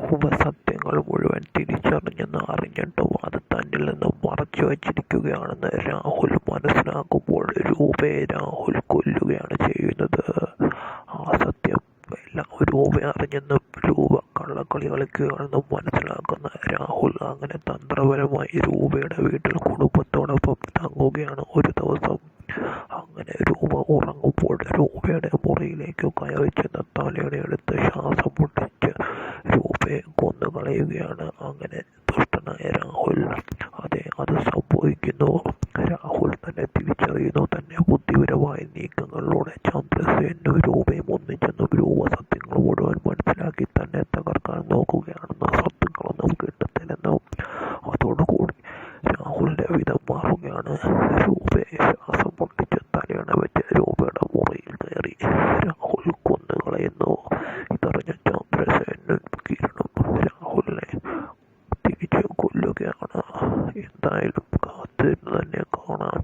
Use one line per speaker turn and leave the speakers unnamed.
രൂപ സത്യങ്ങൾ മുഴുവൻ തിരിച്ചറിഞ്ഞെന്ന് അറിഞ്ഞിട്ടും അത് തന്നിൽ നിന്നും മറച്ചു വച്ചിരിക്കുകയാണെന്ന് രാഹുൽ മനസ്സിലാക്കുമ്പോൾ രൂപയെ രാഹുൽ കൊല്ലുകയാണ് ചെയ്യുന്നത്. ആ സത്യം രൂപ അറിഞ്ഞെന്നും രൂപ കള്ളക്കളി കളിക്കുകയാണെന്നും മനസ്സിലാക്കുന്ന രാഹുൽ അങ്ങനെ തന്ത്രപരമായി രൂപയുടെ വീട്ടിൽ കുടുംബത്തോടൊപ്പം തങ്ങുകയാണ് ഒരു ദിവസം. അങ്ങനെ രൂപ ഉറങ്ങുമ്പോൾ രൂപയുടെ മുറിയിലേക്ക് കയറി ചെന്ന തലയണയെടുത്ത് ശ്വാസം മുട്ടിച്ച് രൂപയെ കൊന്നുകളയുകയാണ് അങ്ങനെ ദുഷ്ടനായ രാഹുൽ. അതെ, അത് സംഭവിക്കുന്നു. രാഹുൽ തന്നെ തിരിച്ചറിയുന്നു. തന്നെ ബുദ്ധിപരമായ നീക്കങ്ങളിലൂടെ ചന്ദ്രസേനും രൂപയും ഒന്നിച്ചെന്നും രൂപ സത്യങ്ങൾ മുഴുവൻ മനസ്സിലാക്കി തന്നെ തകർക്കാൻ നോക്കുകയാണെന്നും സത്യങ്ങളൊന്നും കിട്ടത്തില്ലെന്നും. അതോടുകൂടി രാഹുലിന്റെ വിധം മാറുകയാണ്. രൂപയെ ശ്വാസം പൊട്ടിച്ച് തലയണ വെച്ച് രൂപയുടെ മുറിയിൽ കയറി രാഹുൽ കൊന്നുകളയുന്നു. ഇതറിഞ്ഞ ചന്ദ്രസേനും കിരണും രാഹുലിനെ തിരിച്ച് കൊല്ലുകയാണ്. എന്തായാലും കാത്തിരുന്ന് തന്നെ കാണാം.